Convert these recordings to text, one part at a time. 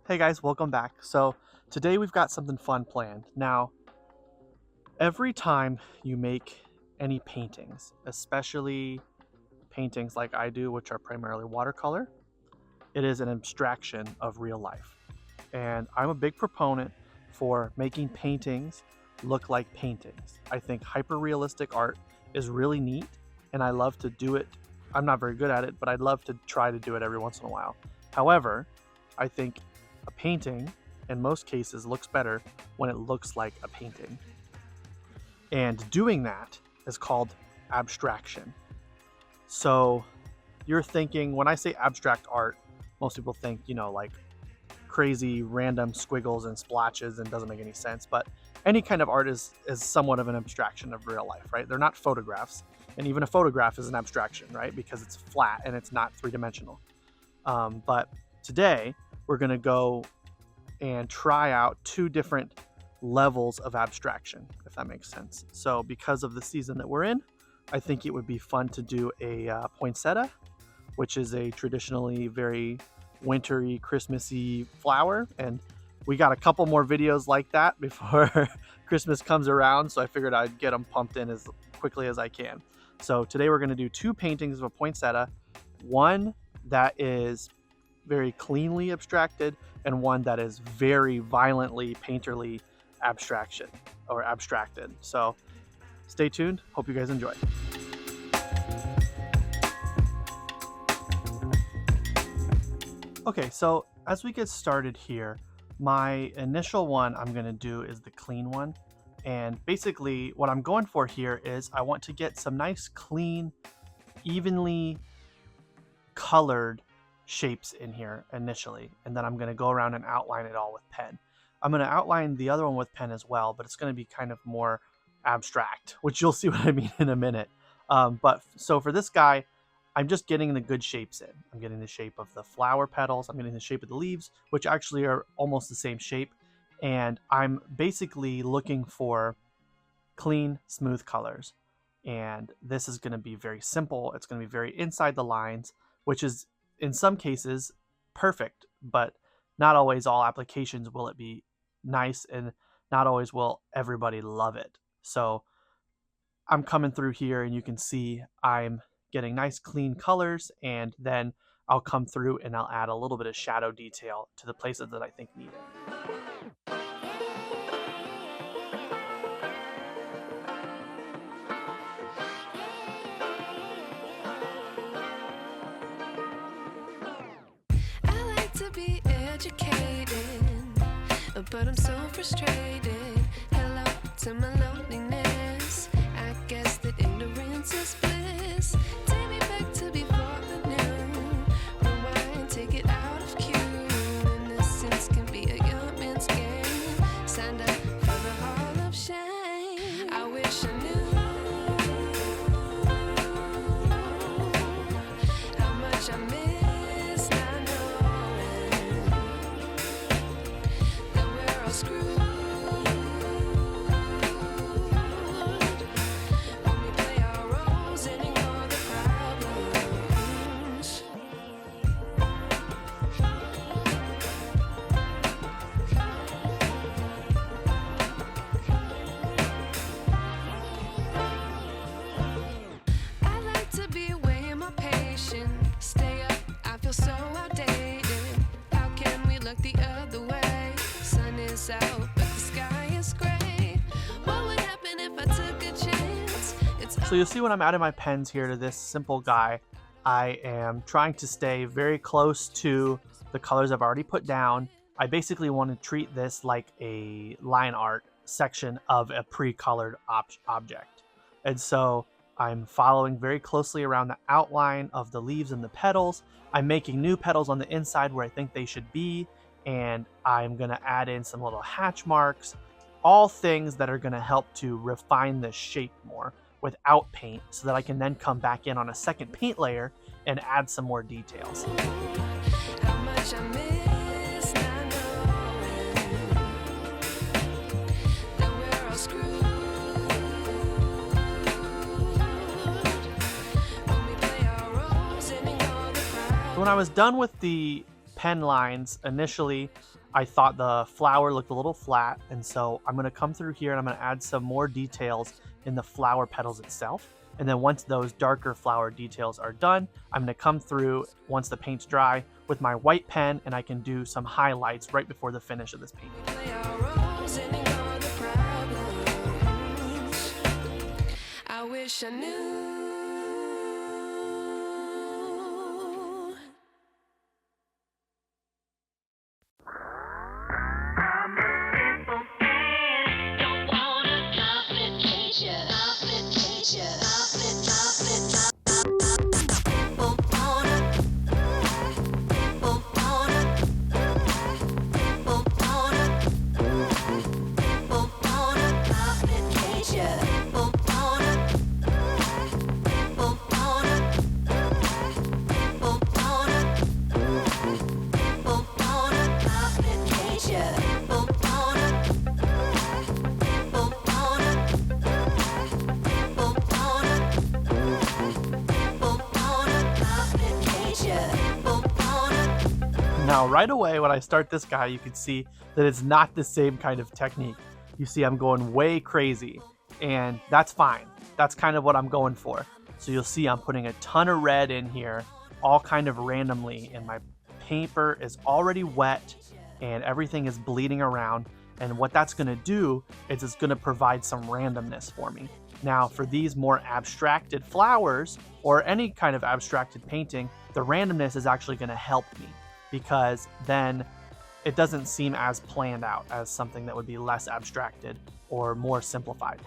Hey guys, welcome back. So today we've got something fun planned. Now, every time you make any paintings, especially paintings like I do, which are primarily watercolor, it is an abstraction of real life. And I'm a big proponent for making paintings look like paintings. I think hyper-realistic art is really neat, and I love to do it. I'm not very good at it, but I'd love to try to do it every once in a while. However, I think a painting, in most cases, looks better when it looks like a painting. And doing that is called abstraction. So you're thinking, when I say abstract art, most people think, like crazy random squiggles and splotches and doesn't make any sense. But any kind of art is somewhat of an abstraction of real life, right? They're not photographs. And even a photograph is an abstraction, right? Because it's flat and it's not three-dimensional. But today, we're going to go and try out two different levels of abstraction, if that makes sense. So because of the season that we're in, I think it would be fun to do a poinsettia, which is a traditionally very wintry, Christmassy flower. And we got a couple more videos like that before Christmas comes around, so I figured I'd get them pumped in as quickly as I can. So today we're going to do two paintings of a poinsettia, one that is very cleanly abstracted and one that is very violently painterly abstracted. So stay tuned. Hope you guys enjoy. Okay, so as we get started here, my initial one I'm going to do is the clean one. And basically what I'm going for here is I want to get some nice, clean, evenly colored shapes in here initially. And then I'm going to go around and outline it all with pen. I'm going to outline the other one with pen as well, but it's going to be kind of more abstract, which you'll see what I mean in a minute. So for this guy, I'm just getting the good shapes in. I'm getting the shape of the flower petals. I'm getting the shape of the leaves, which actually are almost the same shape. And I'm basically looking for clean, smooth colors. And this is going to be very simple. It's going to be very inside the lines, which is in some cases perfect, but not always all applications will it be nice, and not always will everybody love it. So I'm coming through here and you can see I'm getting nice clean colors, and then I'll come through and I'll add a little bit of shadow detail to the places that I think need it. I like to be educated, but I'm so frustrated. Hello to my loneliness. I guess that ignorance is bliss. Take me back to before I knew. Rewind, take it out of cue. Innocence can be a young man's game. Signed up for the hall of shame. I wish I knew how much I miss not knowing that we're all screwed. Stay up, I feel so outdated. How can we look the other way? Sun is out, but the sky is gray. What would happen if I took a chance? So you'll see when I'm adding my pens here to this simple guy, I am trying to stay very close to the colors I've already put down. I basically want to treat this like a line art section of a pre-colored object. And so I'm following very closely around the outline of the leaves and the petals. I'm making new petals on the inside where I think they should be, and I'm going to add in some little hatch marks, all things that are going to help to refine the shape more without paint, so that I can then come back in on a second paint layer and add some more details. How much I miss not knowing that we're all screwed. When I was done with the pen lines initially, I thought the flower looked a little flat, and so I'm going to come through here and I'm going to add some more details in the flower petals itself. And then once those darker flower details are done, I'm going to come through once the paint's dry with my white pen, and I can do some highlights right before the finish of this painting. I wish I knew. Now, right away, when I start this guy, you can see that it's not the same kind of technique. You see I'm going way crazy, and that's fine. That's kind of what I'm going for. So you'll see I'm putting a ton of red in here, all kind of randomly, and my paper is already wet, and everything is bleeding around. And what that's gonna do is it's gonna provide some randomness for me. Now, for these more abstracted flowers, or any kind of abstracted painting, the randomness is actually gonna help me, because then it doesn't seem as planned out as something that would be less abstracted or more simplified.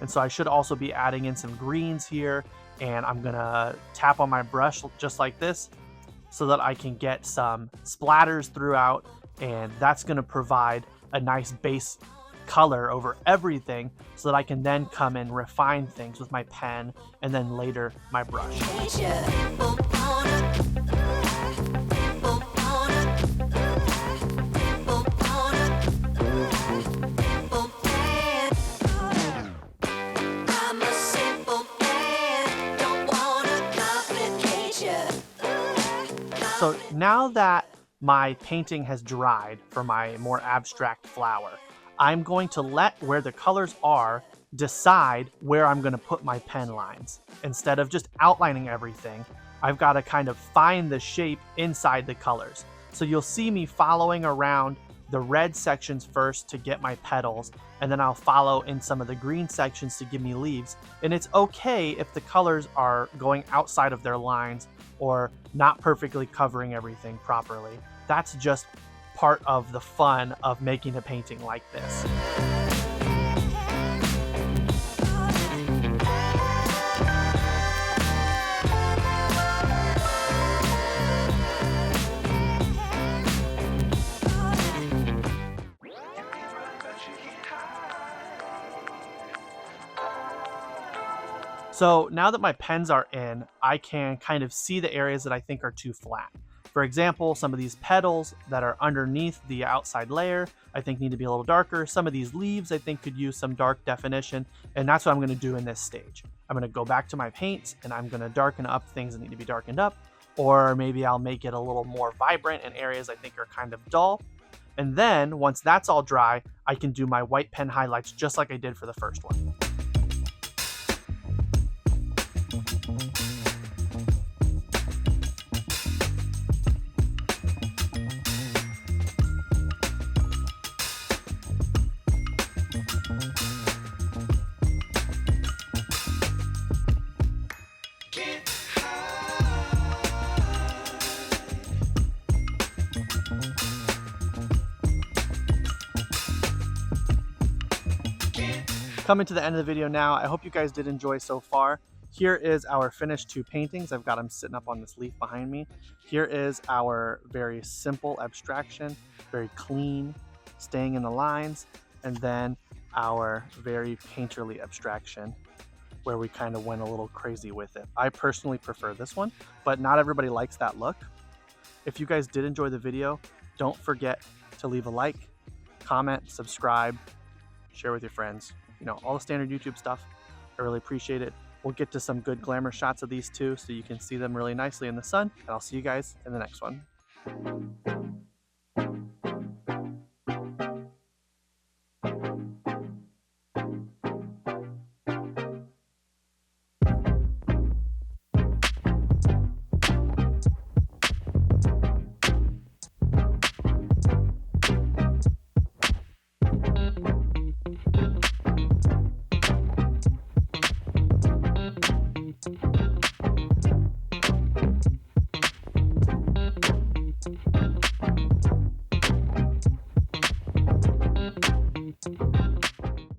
And so I should also be adding in some greens here, and I'm gonna tap on my brush just like this so that I can get some splatters throughout, and that's gonna provide a nice base color over everything so that I can then come and refine things with my pen and then later my brush. So now that my painting has dried for my more abstract flower, I'm going to let where the colors are decide where I'm going to put my pen lines. Instead of just outlining everything, I've got to kind of find the shape inside the colors. So you'll see me following around the red sections first to get my petals, and then I'll follow in some of the green sections to give me leaves. And it's okay if the colors are going outside of their lines or not perfectly covering everything properly. That's just part of the fun of making a painting like this. So now that my pens are in, I can kind of see the areas that I think are too flat. For example, some of these petals that are underneath the outside layer, I think need to be a little darker. Some of these leaves I think could use some dark definition, and that's what I'm gonna do in this stage. I'm gonna go back to my paints and I'm gonna darken up things that need to be darkened up, or maybe I'll make it a little more vibrant in areas I think are kind of dull. And then once that's all dry, I can do my white pen highlights just like I did for the first one. Coming to the end of the video now. I hope you guys did enjoy so far. Here is our finished two paintings. I've got them sitting up on this leaf behind me. Here is our very simple abstraction, very clean, staying in the lines, and then our very painterly abstraction where we kind of went a little crazy with it. I personally prefer this one, but not everybody likes that look. If you guys did enjoy the video, don't forget to leave a like, comment, subscribe, share with your friends. You know, all the standard YouTube stuff. I really appreciate it. We'll get to some good glamour shots of these two so you can see them really nicely in the sun, and I'll see you guys in the next one.